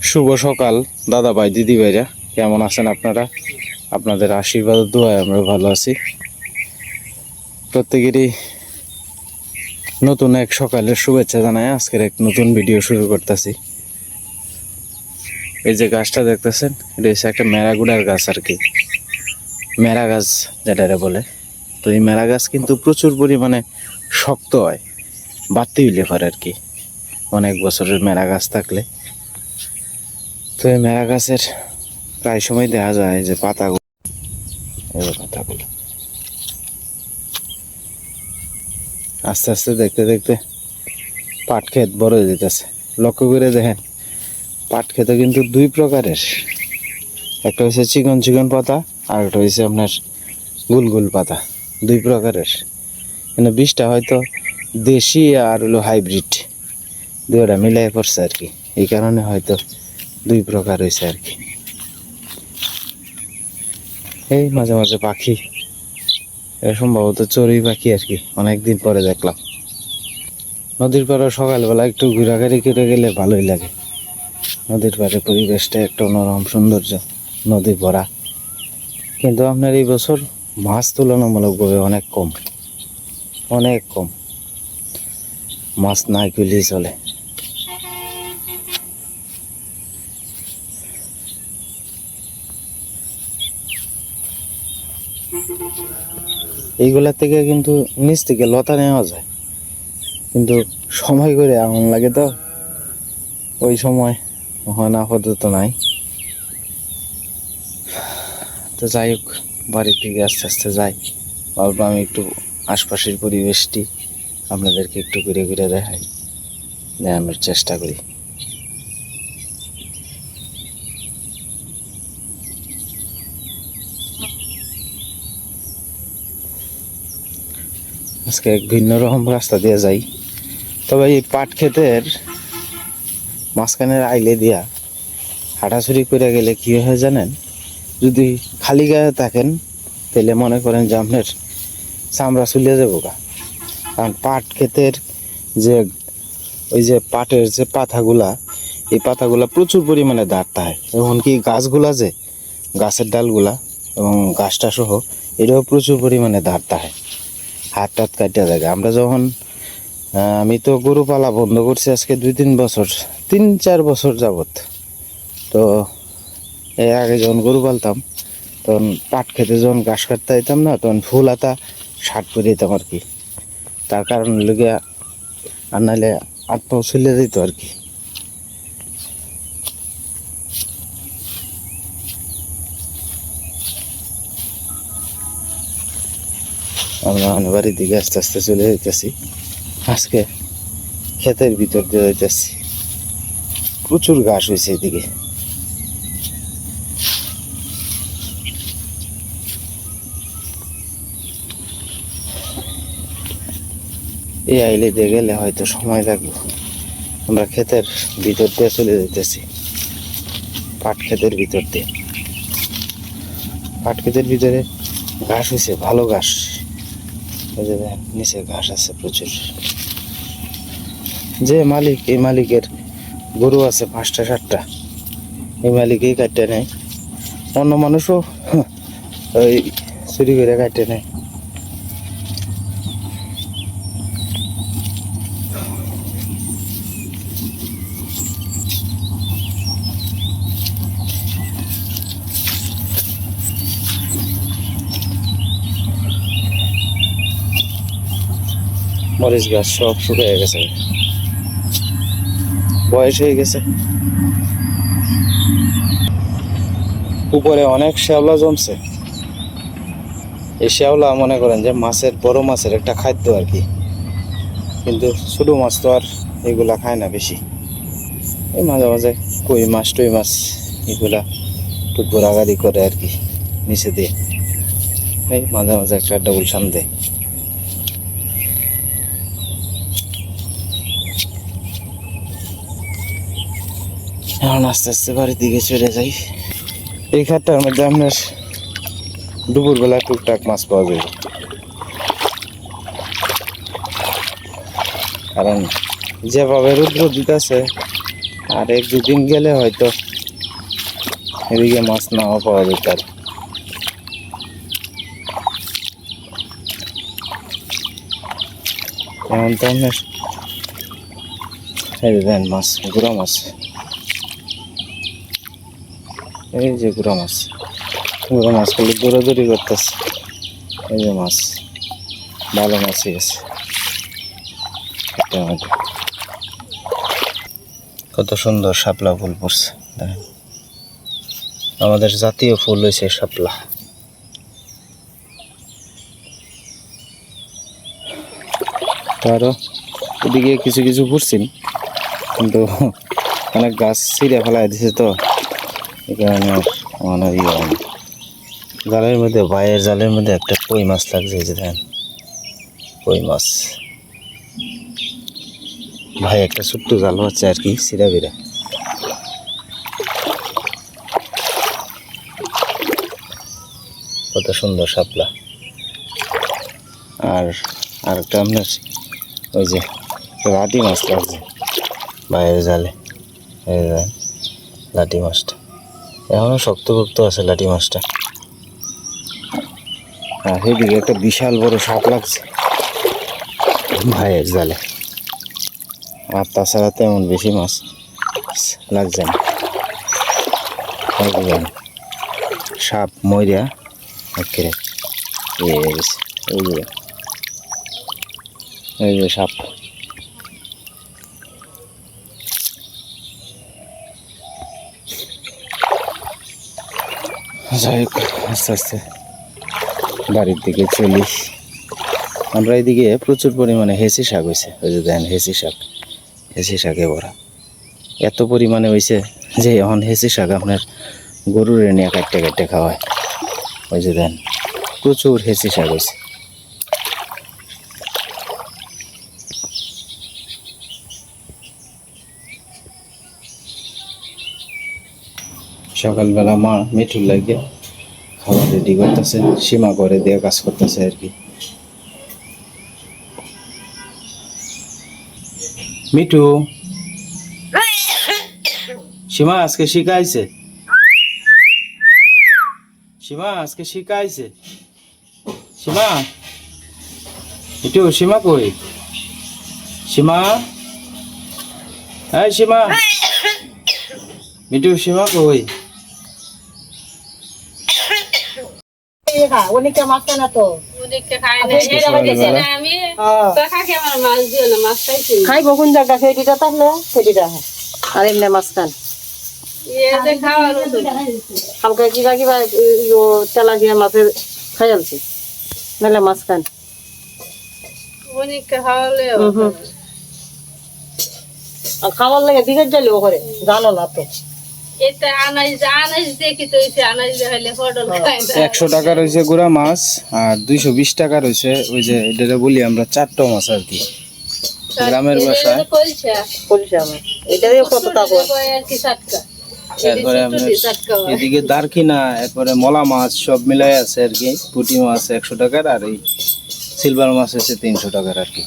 শুভ সকাল দাদা ভাই দিদি ভাইরা, কেমন আছেন আপনারা? আপনাদের আশীর্বাদ দোয়ায় আমরা ভালো আছি। প্রত্যেকেরই নতুন এক সকালের শুভেচ্ছা জানাই। আজকের এক নতুন ভিডিও শুরু করতেছি। এই যে গাছটা দেখতেছেন, এটা হচ্ছে একটা মেরাগুড়ার গাছ আর কি, মেরা গাছ যেটা বলে। তো এই মেরা গাছ কিন্তু প্রচুর পরিমাণে শক্ত হয়, বাড়তি হইলে পারে আর কি, অনেক বছরের মেরা গাছ থাকলে। তো এই মেরা গাছের প্রায় সময় দেখা যায় যে পাতাগুলো আস্তে আস্তে দেখতে দেখতে পাট ক্ষেত বড় হয়ে যেতেছে। লক্ষ্য করে দেখেন, পাট ক্ষেতে কিন্তু দুই প্রকারের, একটা হচ্ছে চিকন চিকন পাতা, আর একটা হচ্ছে আপনার গুল গুল পাতা, দুই প্রকারের। কিন্তু বীজটা হয়তো দেশি আর হলো হাইব্রিড, দুইটা মিলাই পড়ছে আর কি, এই কারণে হয়তো দুই প্রকার হয়েছে আর কি। এই মাঝে মাঝে পাখি, সম্ভবত চড়ুই পাখি আর কি, অনেকদিন পরে দেখলাম। নদীর পাড়ে সকালবেলা একটু ঘোরাঘুরি করে গেলে ভালোই লাগে। নদীর পাড়ে পরিবেশটা একটা অন্যরকম সৌন্দর্য, নদী ভরা। কিন্তু আপনার এই বছর মাছ তুলনামূলকভাবে অনেক কম, অনেক কম। মাছ নাই কইলেই চলে। এইগুলা থেকে কিন্তু নিচ থেকে লতা নেওয়া যায়, কিন্তু সময় করে এমন লাগে, তো ওই সময় হয় না, আপাতত নাই। তো যাই হোক, বাড়ির দিকে আস্তে আস্তে যাই। ভাবলাম আমি একটু আশপাশের পরিবেশটি আপনাদেরকে একটু ঘুরে ঘুরে দেখাই, দেখানোর চেষ্টা করি। আজকে এক ভিন্ন রকম রাস্তা দিয়ে যাই। তবে এই পাট ক্ষেতের মাঝখানের আইলে দিয়া হাঁটাছুরি করে গেলে কী হয় জানেন? যদি খালি গায়ে থাকেন তাহলে মনে করেন যে আপনার চামড়া চুলিয়ে যাবো গা। কারণ পাট ক্ষেতের যে ওই যে পাটের যে পাতাগুলা, এই পাতাগুলা প্রচুর পরিমাণে দাঁড় থাকে। এমনকি গাছগুলা, যে গাছের ডালগুলা এবং গাছটা সহ, এটাও প্রচুর পরিমাণে দাঁড় থাকে, হাত টাত কাটিয়া থাকে। আমরা যখন আমি তো গরু পালা বন্ধ করছি আজকে 2-3 বছর যাবত। তো এর আগে যখন গরু পালতাম, তখন পাট খেতে যখন ঘাস কাটতে যেতাম না, তখন ফুল হাতা শার্ট পরে যেতাম আর কি। তার কারণ লেগে আর নাহলে হাত পাও চলে যেত আর কি। আমরা বাড়ির দিকে আস্তে আস্তে চলে যেতেছি। আজকে ক্ষেতের ভিতর দিয়ে যাইতেছি, প্রচুর ঘাস হয়েছে এদিকে। এই আইলে দিয়ে গেলে হয়তো সময় লাগবে। আমরা ক্ষেতের ভিতর দিয়ে চলে যেতেছি, পাট ক্ষেতের ভিতর দিয়ে। পাট ক্ষেতের ভিতরে ঘাস হয়েছে, ভালো ঘাস। এই যে নিচে ঘাস আছে প্রচুর। যে মালিক, এই মালিকের গরু আছে 5টা-7টা, এই মালিকেই কাটতে নেয়। অন্য মানুষও ওই চুরি করে কাটতে নেয়। মরিচ গাছ সব শুকিয়ে গেছে, বয়স হয়ে গেছে। উপরে অনেক শ্যাওলা জমছে। এই শ্যাওলা মনে করেন যে মাছের, বড় মাছের একটা খাদ্য আর কি। কিন্তু ছোট মাছ তো আর এগুলা খায় না বেশি। এই মাঝে মাঝে কই মাছ টই মাছ এগুলা একটু ঘোরাঘুরি করে আর কি নিচে দিয়ে। এই মাঝে মাঝে একটা ডবল সান দেয়। এখন আস্তে আস্তে বাড়ির দিকে চলে যাই। এই খাটটার মধ্যে আপনার দুপুরবেলা টুকটাক মাছ পাওয়া যায়, কারণ যেভাবে রৌদ্র দিতেছে আর এক দুদিন গেলে হয়তো এদিকে মাছ নাও পাওয়া যেত আর এখন তো আপনার এই যে দেন মাছ গুড়া মাছ এই যে গুড়া মাছ খালি দৌড়াদৌড়ি করতেছে এই যে মাছ ভালো মাছই আছে কত সুন্দর শাপলা ফুল পড়ছে দেখেন আমাদের জাতীয় ফুল হয়েছে শাপলা তো আরো এদিকে কিছু কিছু ফুটছেন কিন্তু অনেক গাছ ছিঁড়ে ফেলাই দিছে তো এই কারণে আমার ইয়ে হয়নি জালের মধ্যে বাইরের জালের মধ্যে একটা কই মাছ লাগছে এই যে দেখেন কই মাছ ভাই একটা ছোট্ট জাল হচ্ছে আর কি সিরা বিরা কত সুন্দর শাপলা আর আরেকটা আপনার ওই যে লাটি মাছ লাগছে বাইরের জালে এই যে লাটি মাছটা এখনো শক্তপোক্ত আছে লাটি মাছটা আর সেদিকে একটা বিশাল বড় সাপ লাগছে ভাইয়ের জালে আর তাছাড়া তেমন বেশি মাছ লাগছে না সাপ মরিয়া একেবারে গেছে এই যে সাপ যাই হোক আস্তে আস্তে বাড়ির দিকে চলি আমরা এদিকে প্রচুর পরিমাণে হেসি শাক হয়েছে ওই যে দেন হেসি শাকে ভরা এত পরিমাণে হয়েছে যে এখন হেসি শাক আপনার গরুর নিয়ে কাটতে কাটতে খাওয়ায় ওই যে দেন প্রচুর হেসি শাক হয়েছে সকালবেলা মা মিঠুর লাগে খাবার রেডি করতেছে সীমা করে দিয়ে কাজ করতেছে আর কি মিঠু সীমা আজকে শিখাইছে সীমা মিঠু সীমা কই সীমা হ্যাঁ সীমা মিঠু সীমা কই খাইব কোন জায়গা সেটিটা তাহলে সেটিটা আর এমনি মাছ খান হালকা কিবা কিবা তেলা দিয়ে মাছের খাই আলছি নাহলে মাছ খান খাওয়ার লাগে দিকে যাইলেও করে জানো না তো 100 টাকা রয়েছে গুড়া মাছ আর 220 টাকা রয়েছে ওই যে এটা বলি আমরা চারটা মাছ আর কি গ্রামের ভাষায় এরপরে এদিকে দারকিনা এরপরে মলা মাছ সব মিলাই আছে আর কি পুঁটি মাছ 100 টাকার আর এই সিলভার মাছ হচ্ছে 300 টাকার আর কি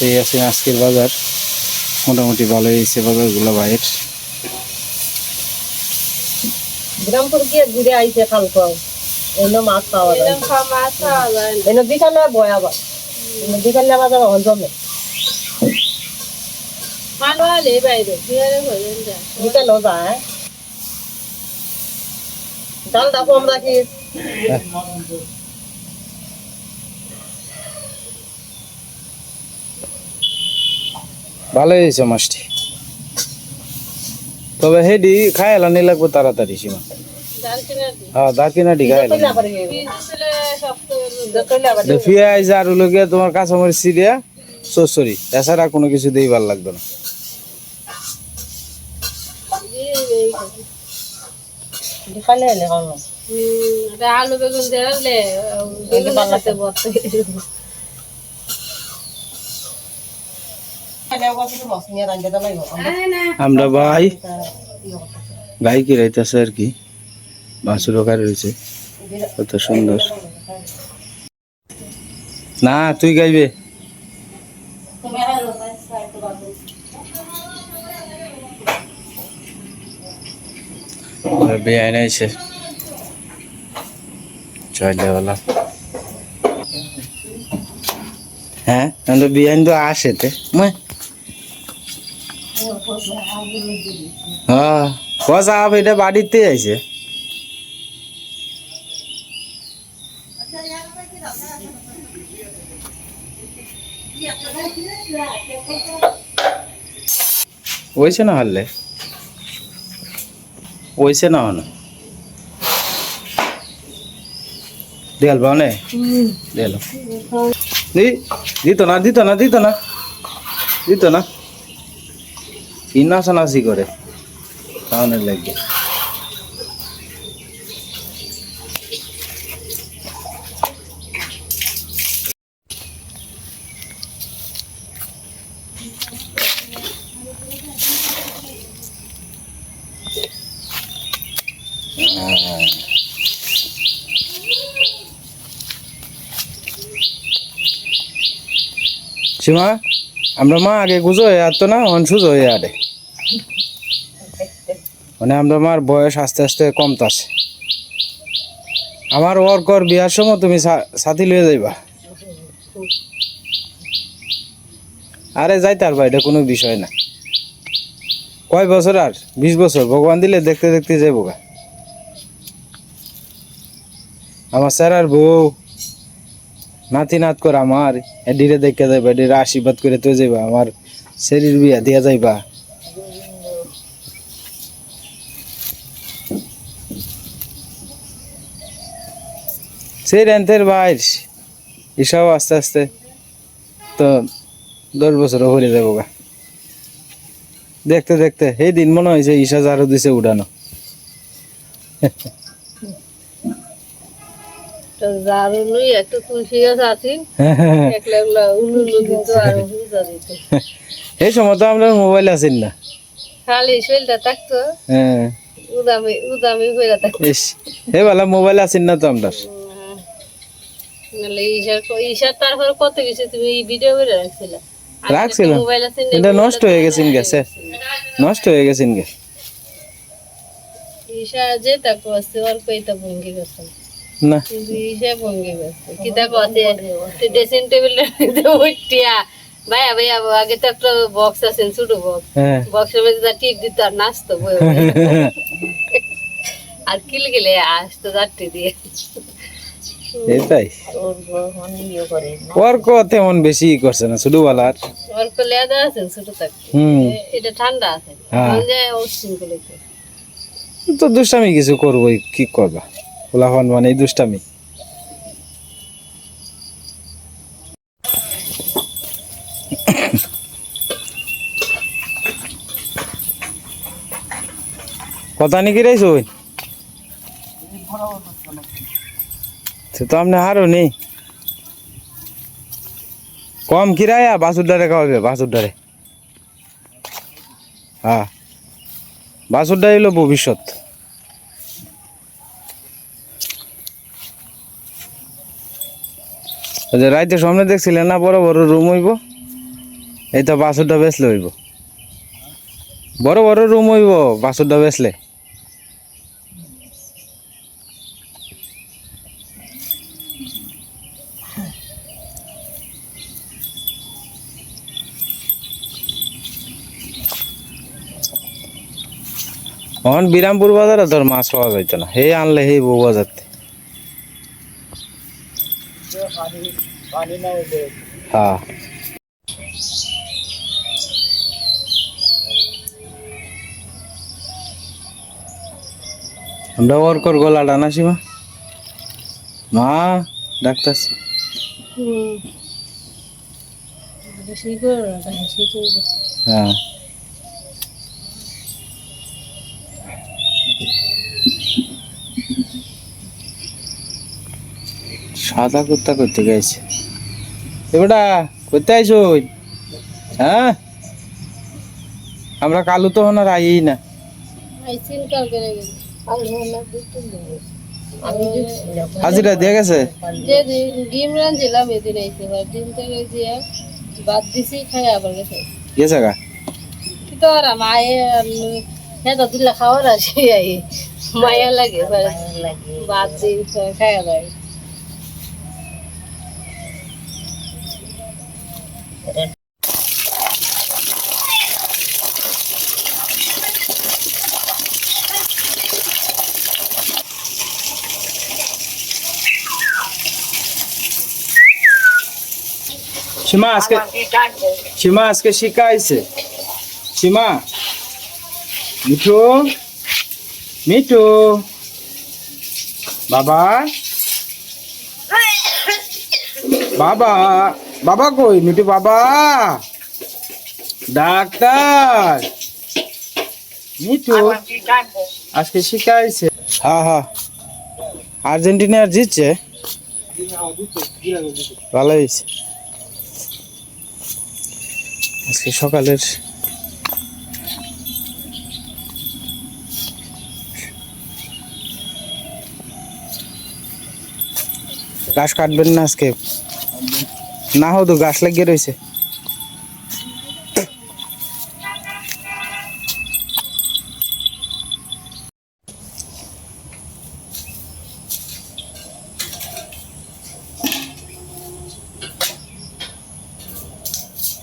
এই আছে আজকের বাজার মোটামুটি ভালো হয়েছে বাজারগুলো বাইরের গ্রামপুর গিয়ে ঘুরে আইছে কালকে এলো মাছ পাওয়া যায় এলো বিকালে বয় আবার বিকালে আবার যাবো জমে বিকালেও যায় ডালটা কম রাখি ভালো হয়েছে মাছটি তবে হেডি খাই এলানি লাগবে তাড়াতাড়ি সীমা হ্যাঁ দারকিনাটি খাই পেঁয়াজ আর লোকে তোমার কাঁচামরিচ সিরিয়া সরি এছাড়া কোনো কিছু দিয়ে ভালো লাগবে না আলু বেগুন দিলে আমরা ভাই কি রাইতেছে আর কি বাঁশুর কার রয়েছে কত সুন্দর না তুই গাইবে বেআইন আইছে চলে বলা হ্যাঁ আমরা বিআইন তো আসে তে হ্যাঁ পয়সা এটা বাড়িতে আইছে ওইছে না হলে ওইছে না হন দেয়াল বানে দেয়াল দিত না দিত না দিত না দিত না কি নাচানাচি করে তাহলে লাগবে সীমা আমরা মা আগে গুজো হয়ে আসতো না অনসুজ হয়ে আরে মানে আমরা মার বয়স আস্তে আস্তে কমতাছে আমার ওর বিয়ার সময় তুমি সাথী লয়ে যাইবা আরে যাইতে পারবা এটা কোনো বিষয় না কয় বছর আর 20 বছর ভগবান দিলে দেখতে দেখতে যাইব গা আমার স্যার আর বউ নাতি নাত করে আমার এডিরে দেখে যাইবা এডিরে আশীর্বাদ করে তো যাইবা আমার শরীর বিয়া দিয়া যাইবা সেই রেন্টের বাইর এসব আস্তে আস্তে তো 10 বছর হয়ে যাবো গা দেখতে দেখতে এই দিন মনে হয়েছে ঈশা ঝাড়ু দিছে উঠানো ঝাড়ু লই একটা তুলসী গাছ আছে একলা একলা উলুলু দিত আর হুজা দিত এই সময় তো আমরা মোবাইল আছেন না খালি শরীরটা থাকতো হ্যাঁ উদামি উদামি হয়ে থাকতো ইস হে বালা মোবাইল আছেন না তো আমরা নালে ঈশার তারপর কত কিছু তুমি ভিডিও করে রাখছিলা রাখছিলাম মোবাইল আছে এটা নষ্ট হয়ে গেছেন গেছে নষ্ট হয়ে গেছেন গে ঈশা যে তাকো আছে আর কইতা ভঙ্গি গেছে না কিন্তু ঈশা ভঙ্গি গেছে কি তাকো আছে ড্রেসিং টেবিলে উঠিয়া ভাইয়া ভাইয়া আগে তো একটা বক্স আছে ছোট বক্স হ্যাঁ বক্সের মধ্যে যা টিপ দিত আর নাচতো আর কিল গেলে আসতো যাত্রী দিয়ে এটাই ওর কো তেমন বেশি করছে না শুধু বলার ওর কো লেদা আছে ছোট থাক এটা ঠান্ডা আছে যে অসীম করে তো দুষ্টামি কিছু করবই কি করবা পোলাফান মানে দুষ্টামি কথা নাকি রাইছো সে তো আপনি হারো নেই কম কিরায়া বাসুরডারে খাওয়াবে বাসুরডারে হ্যাঁ বাসুরডা হইলো ভবিষ্যৎ রাইতে সামনে দেখছিলেন না বড় বড় রুম হইব এই তো বাসুরডা বেচলে হইব বড় বড় রুম হইব বাসুরডা বেচলে এখন বিরামপুর বাজারে তোর মাছ পাওয়া যাইতো না হে আনলে হে বউ বাজার হ্যাঁ আমরা ওর গলাটা না সীমা মা ডাক্তার হ্যাঁ সাদা কুত্তা করতে গেছে এবারটা করতে আইসো হ্যাঁ আমরা কালু তো হন আর আই না হাজিরা দিয়ে গেছে ডিম রাঁধছিলাম এদিন আইসে ডিম থেকে দিয়ে বাদ দিছি খাই আবার গেছে গেছে গা কি তো আর মায়ে তো দিলে খাওয়ার আসে মায়া লাগে বাদ দিয়ে খাওয়া যায় সীমা আজকে শিখাইছে সীমা মিঠু মিঠু বাবা বাবা বাবা কই মিঠু বাবা ডাক্তার মিঠু আজকে শিখাইছে হ্যাঁ হ্যাঁ আর্জেন্টিনা আর জিতছে ভালো হয়েছে আজকে সকালের গাছ কাটবেন না আজকে না হতো গাছ লাগিয়ে রয়েছে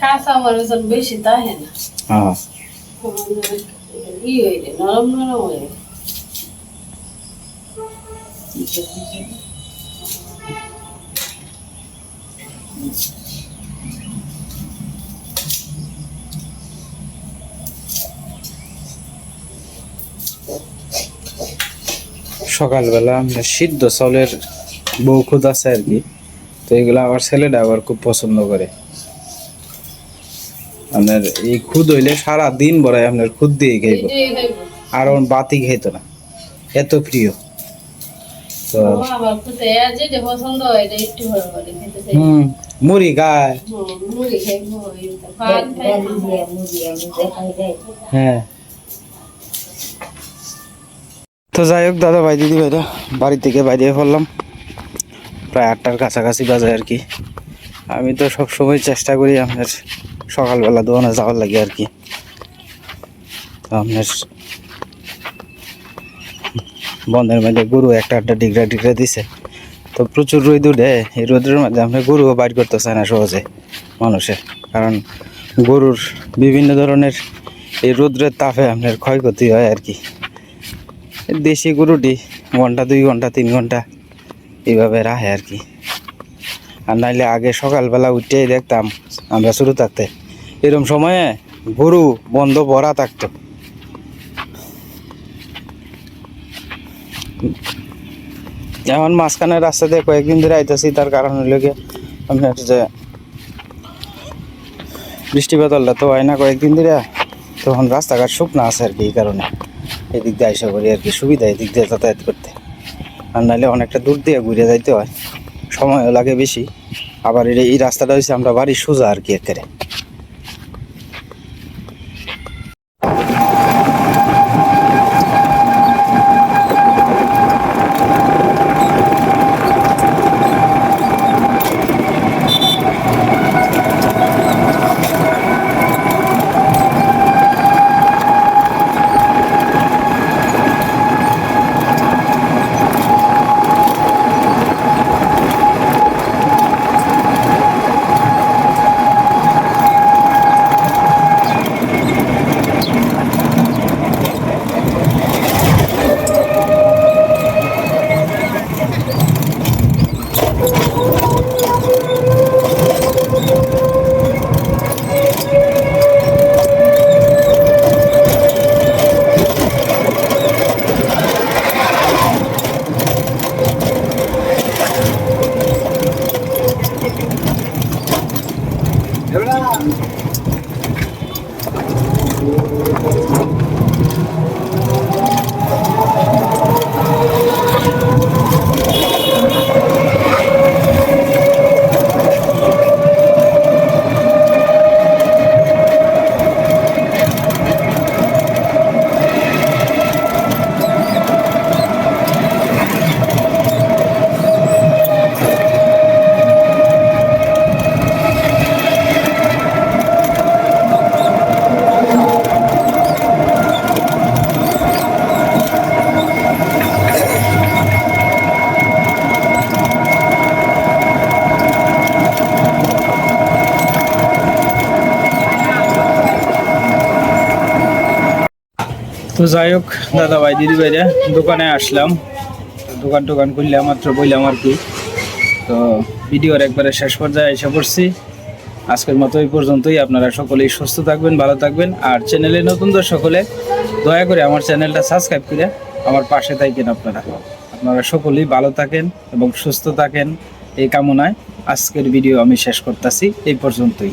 কাঁচা মরিচ বেশি তাহে না হ্যাঁ ই হইলে নরম নরম হয়ে সকালবেলা আমরা সিদ্ধ চাউলের বউ খুদ আছে আর কি তো এগুলো আমার ছেলেটা আবার খুব পছন্দ করে আপনার এই খুদ হইলে সারা দিন বড়াই আপনার খুদ দিয়ে খাইব আর ওর বাতি খাইতো না এত প্রিয় তো আমার পুতে যে পছন্দ হয় এটা একটু ভালো করে খেতে চাই মুড়ি গায় মুড়ি খাইবো ভাত খাইবো হ্যাঁ তো যাই হোক দাদা ভাই দিদি ভাইরা বাড়ি থেকে বাইরে পড়লাম প্রায় 8টার কাছাকাছি বাজে আর কি আমি তো সবসময় চেষ্টা করি আপনার সকালবেলা দোকানে যাওয়ার লাগে আর কি তো আপনার বন্ধের মধ্যে গরু একটা ডিগরা দিছে তো প্রচুর রোদ উঠে এই রোদের মধ্যে আপনার গরুও বাইর করতে চায় না সহজে মানুষের কারণ গরুর বিভিন্ন ধরনের এই রোদ্রের তাপে আপনার ক্ষয়ক্ষতি হয় আর কি দেশি গরুটি ঘন্টা 2 ঘন্টা 3 ঘন্টা এইভাবে রাখে আর কি আর নাইলে আগে সকালবেলা উঠেই দেখতাম আমরা শুরু থাকতে এরকম সময়ে গরু বন্ধ ভরা থাকতো এখন মাঝখানে রাস্তা দিয়ে কয়েকদিন ধরে আইতেছি তার কারণ হইল গিয়ে আপনার যে বৃষ্টি বাদলটা তো হয় না কয়েকদিন ধরে তখন রাস্তাঘাট শুকনা আছে আর কি এই কারণে এদিক দিয়ে আইসা করি আর কি সুবিধা এদিক দিয়ে যাতায়াত করতে আর নাহলে অনেকটা দূর দিয়ে ঘুরে যাইতে হয় সময়ও লাগে বেশি আবার এই রাস্তাটা হচ্ছে আমরা বাড়ির সোজা আর কি একেবারে তো যাই হোক দাদা ভাই দিদি ভাইরা দোকানে আসলাম, দোকান খুললাম মাত্র বললাম আর কি। তো ভিডিওর একবারে শেষ পর্যায়ে এসে পড়ছি। আজকের মতো এই পর্যন্তই। আপনারা সকলেই সুস্থ থাকবেন, ভালো থাকবেন। আর চ্যানেলে নতুনদের সকলে দয়া করে আমার চ্যানেলটা সাবস্ক্রাইব করে আমার পাশে থাকেন। আপনারা সকলেই ভালো থাকেন এবং সুস্থ থাকেন এই কামনায় আজকের ভিডিও আমি শেষ করতেছি এই পর্যন্তই।